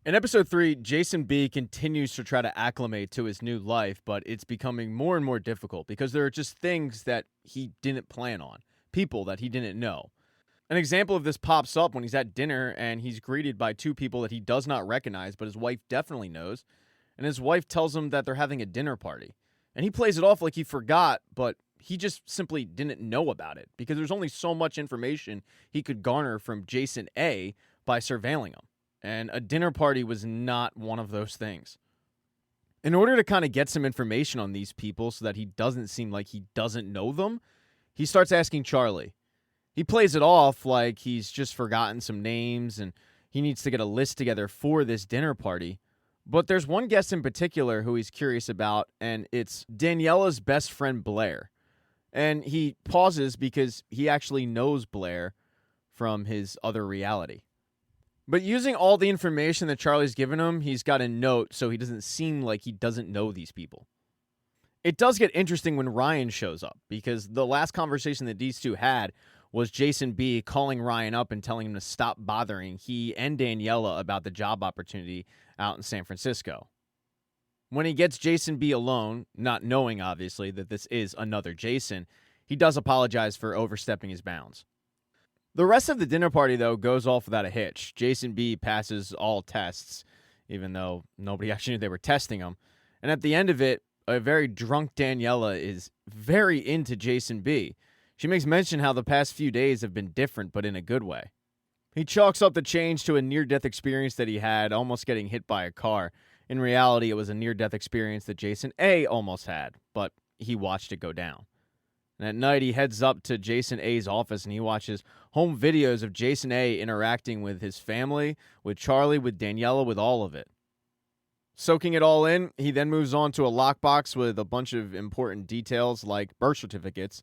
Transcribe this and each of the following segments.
In episode 3, Jason B continues to try to acclimate to his new life, but it's becoming more and more difficult because there are just things that he didn't plan on, people that he didn't know. An example of this pops up when he's at dinner and he's greeted by two people that he does not recognize, but his wife definitely knows. And his wife tells him that they're having a dinner party. And he plays it off like he forgot, but he just simply didn't know about it because there's only so much information he could garner from Jason A by surveilling him. And a dinner party was not one of those things. In order to kind of get some information on these people so that he doesn't seem like he doesn't know them, he starts asking Charlie. He plays it off like he's just forgotten some names and he needs to get a list together for this dinner party. But there's one guest in particular who he's curious about, and it's Daniela's best friend, Blair. And he pauses because he actually knows Blair from his other reality. But using all the information that Charlie's given him, he's got a note so he doesn't seem like he doesn't know these people. It does get interesting when Ryan shows up because the last conversation that these two had was Jason B calling Ryan up and telling him to stop bothering he and Daniela about the job opportunity out in San Francisco. When he gets Jason B alone, not knowing obviously that this is another Jason, he does apologize for overstepping his bounds. The rest of the dinner party, though, goes off without a hitch. Jason B passes all tests, even though nobody actually knew they were testing him. And at the end of it, a very drunk Daniela is very into Jason B. She makes mention how the past few days have been different, but in a good way. He chalks up the change to a near-death experience that he had, almost getting hit by a car. In reality, it was a near-death experience that Jason A almost had, but he watched it go down. And at night, he heads up to Jason A's office and he watches home videos of Jason A interacting with his family, with Charlie, with Daniela, with all of it. Soaking it all in, he then moves on to a lockbox with a bunch of important details like birth certificates,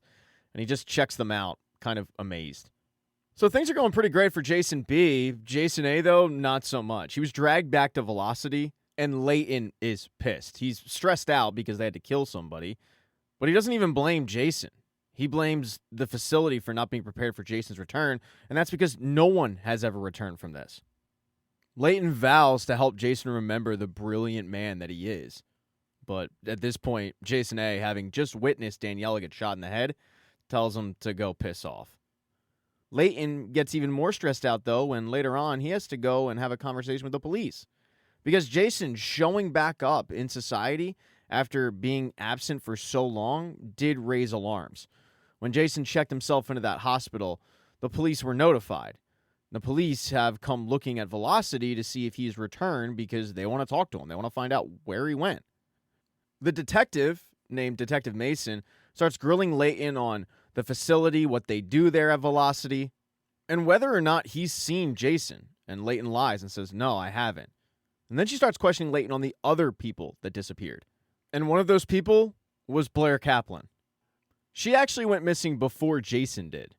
and he just checks them out, kind of amazed. So things are going pretty great for Jason B. Jason A, though, not so much. He was dragged back to Velocity, and Layton is pissed. He's stressed out because they had to kill somebody, but he doesn't even blame Jason. He blames the facility for not being prepared for Jason's return, and that's because no one has ever returned from this. Layton vows to help Jason remember the brilliant man that he is. But at this point, Jason A, having just witnessed Daniela get shot in the head, tells him to go piss off. Layton gets even more stressed out, though, when later on he has to go and have a conversation with the police. Because Jason showing back up in society after being absent for so long did raise alarms. When Jason checked himself into that hospital, the police were notified. The police have come looking at Velocity to see if he's returned because they want to talk to him. They want to find out where he went. The detective, named Detective Mason, starts grilling Layton on the facility, what they do there at Velocity, and whether or not he's seen Jason. And Layton lies and says, no, I haven't. And then she starts questioning Layton on the other people that disappeared. And one of those people was Blair Kaplan. She actually went missing before Jason did.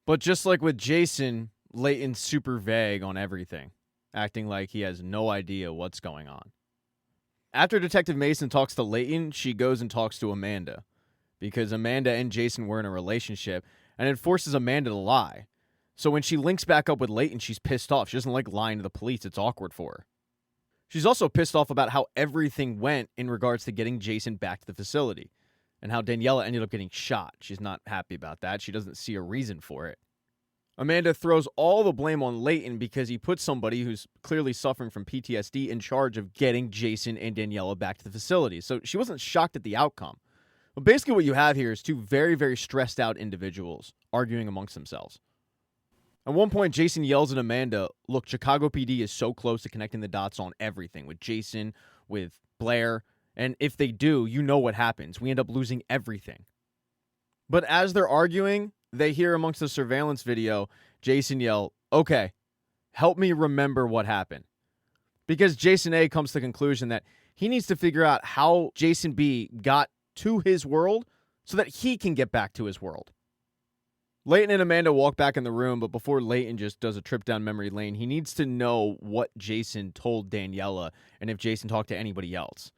But just like with Jason, Layton's super vague on everything, acting like he has no idea what's going on. After Detective Mason talks to Layton, she goes and talks to Amanda, because Amanda and Jason were in a relationship, and it forces Amanda to lie. So when she links back up with Layton, she's pissed off. She doesn't like lying to the police. It's awkward for her. She's also pissed off about how everything went in regards to getting Jason back to the facility, and how Daniela ended up getting shot. She's not happy about that. She doesn't see a reason for it. Amanda throws all the blame on Layton because he put somebody who's clearly suffering from PTSD in charge of getting Jason and Daniela back to the facility. So she wasn't shocked at the outcome. But basically what you have here is two very, very stressed out individuals arguing amongst themselves. At one point, Jason yells at Amanda, look, Chicago PD is so close to connecting the dots on everything with Jason, with Blair, and if they do, you know what happens. We end up losing everything. But as they're arguing, they hear amongst the surveillance video, Jason yell, okay, help me remember what happened. Because Jason A comes to the conclusion that he needs to figure out how Jason B got to his world so that he can get back to his world. Layton and Amanda walk back in the room, but before Layton just does a trip down memory lane, he needs to know what Jason told Daniela and if Jason talked to anybody else.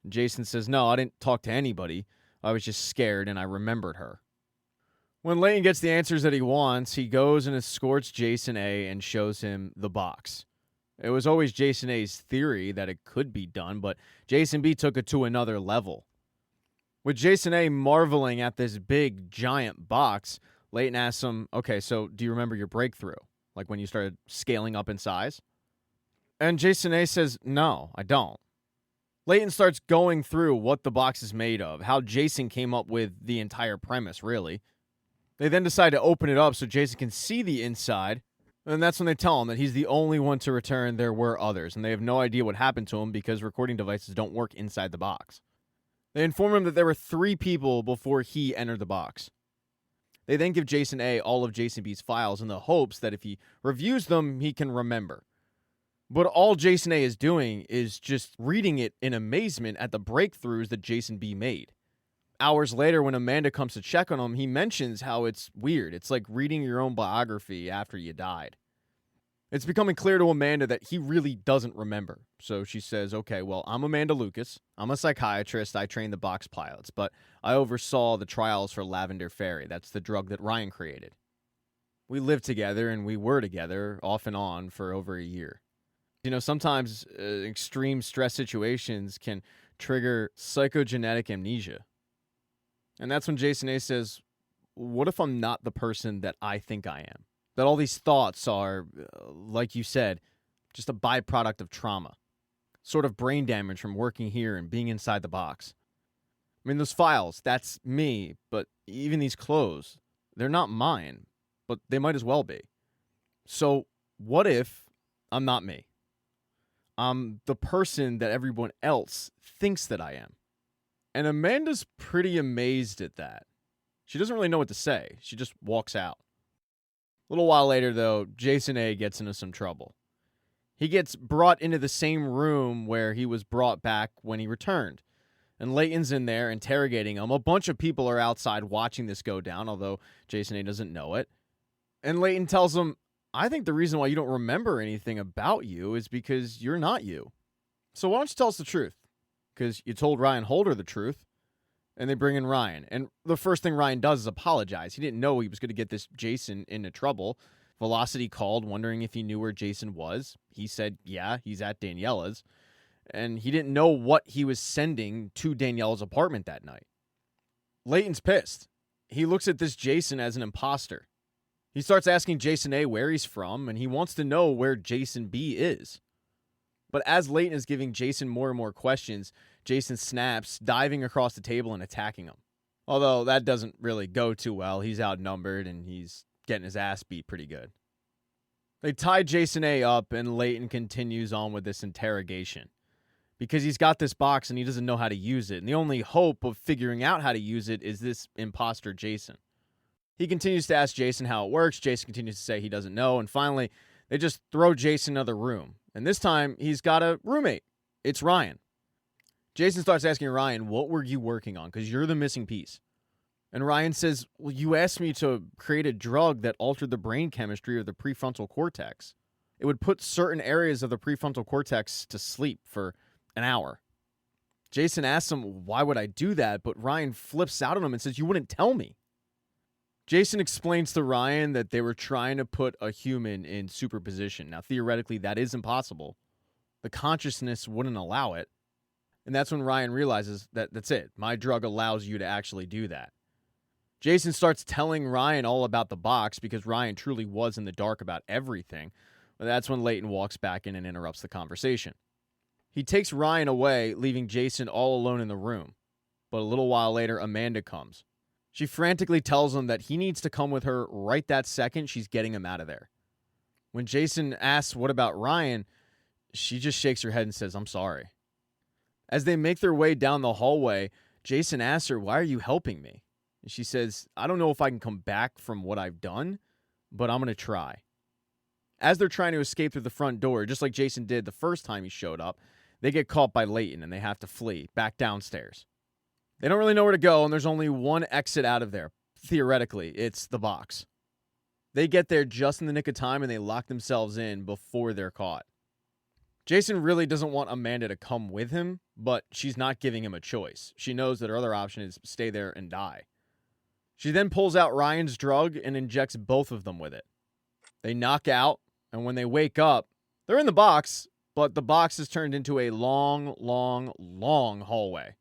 Jason says, no, I didn't talk to anybody. I was just scared and I remembered her. When Layton gets the answers that he wants, he goes and escorts Jason A and shows him the box. It was always Jason A's theory that it could be done, but Jason B took it to another level. With Jason A marveling at this big, giant box, Layton asks him, okay, so do you remember your breakthrough? Like when you started scaling up in size? And Jason A says, no, I don't. Layton starts going through what the box is made of, how Jason came up with the entire premise, really. They then decide to open it up so Jason can see the inside, and that's when they tell him that he's the only one to return. There were others, and they have no idea what happened to him because recording devices don't work inside the box. They inform him that there were 3 people before he entered the box. They then give Jason A all of Jason B's files in the hopes that if he reviews them, he can remember. But all Jason A is doing is just reading it in amazement at the breakthroughs that Jason B made. Hours later, when Amanda comes to check on him, he mentions how it's weird. It's like reading your own biography after you died. It's becoming clear to Amanda that he really doesn't remember. So she says, okay, well, I'm Amanda Lucas. I'm a psychiatrist. I trained the box pilots, but I oversaw the trials for Lavender Fairy. That's the drug that Ryan created. We lived together and we were together off and on for over a year. You know, sometimes extreme stress situations can trigger psychogenetic amnesia. And that's when Jason A says, what if I'm not the person that I think I am? That all these thoughts are, like you said, just a byproduct of trauma. Sort of brain damage from working here and being inside the box. I mean, those files, that's me, but even these clothes, they're not mine, but they might as well be. So what if I'm not me? I'm the person that everyone else thinks that I am. And Amanda's pretty amazed at that. She doesn't really know what to say. She just walks out. A little while later, though, Jason A gets into some trouble. He gets brought into the same room where he was brought back when he returned. And Layton's in there interrogating him. A bunch of people are outside watching this go down, although Jason A doesn't know it. And Layton tells him, I think the reason why you don't remember anything about you is because you're not you. So why don't you tell us the truth? Because you told Ryan Holder the truth. And they bring in Ryan. And the first thing Ryan does is apologize. He didn't know he was going to get this Jason into trouble. Velocity called, wondering if he knew where Jason was. He said, yeah, he's at Daniela's. And he didn't know what he was sending to Daniela's apartment that night. Layton's pissed. He looks at this Jason as an imposter. He starts asking Jason A where he's from, and he wants to know where Jason B is. But as Layton is giving Jason more and more questions, Jason snaps, diving across the table and attacking him. Although that doesn't really go too well. He's outnumbered and he's getting his ass beat pretty good. They tie Jason A up and Layton continues on with this interrogation. Because he's got this box and he doesn't know how to use it. And the only hope of figuring out how to use it is this imposter Jason. He continues to ask Jason how it works. Jason continues to say he doesn't know. And finally, they just throw Jason in another room. And this time, he's got a roommate. It's Ryan. Jason starts asking Ryan, what were you working on? Because you're the missing piece. And Ryan says, well, you asked me to create a drug that altered the brain chemistry of the prefrontal cortex. It would put certain areas of the prefrontal cortex to sleep for an hour. Jason asks him, why would I do that? But Ryan flips out on him and says, you wouldn't tell me. Jason explains to Ryan that they were trying to put a human in superposition. Now, theoretically, that is impossible. The consciousness wouldn't allow it. And that's when Ryan realizes that that's it. My drug allows you to actually do that. Jason starts telling Ryan all about the box because Ryan truly was in the dark about everything. But that's when Layton walks back in and interrupts the conversation. He takes Ryan away, leaving Jason all alone in the room. But a little while later, Amanda comes. She frantically tells him that he needs to come with her right that second she's getting him out of there. When Jason asks what about Ryan, she just shakes her head and says, I'm sorry. As they make their way down the hallway, Jason asks her, why are you helping me? And she says, I don't know if I can come back from what I've done, but I'm going to try. As they're trying to escape through the front door, just like Jason did the first time he showed up, they get caught by Layton and they have to flee back downstairs. They don't really know where to go, and there's only one exit out of there. Theoretically, it's the box. They get there just in the nick of time, and they lock themselves in before they're caught. Jason really doesn't want Amanda to come with him, but she's not giving him a choice. She knows that her other option is stay there and die. She then pulls out Ryan's drug and injects both of them with it. They knock out, and when they wake up, They're in the box, but the box is turned into a long, long, long hallway.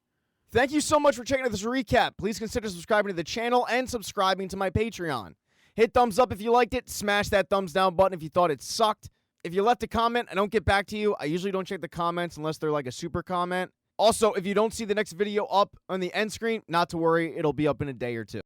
Thank you so much for checking out this recap. Please consider subscribing to the channel and subscribing to my Patreon. Hit thumbs up if you liked it. Smash that thumbs down button if you thought it sucked. If you left a comment, I don't get back to you. I usually don't check the comments unless they're like a super comment. Also, if you don't see the next video up on the end screen, not to worry. It'll be up in a day or two.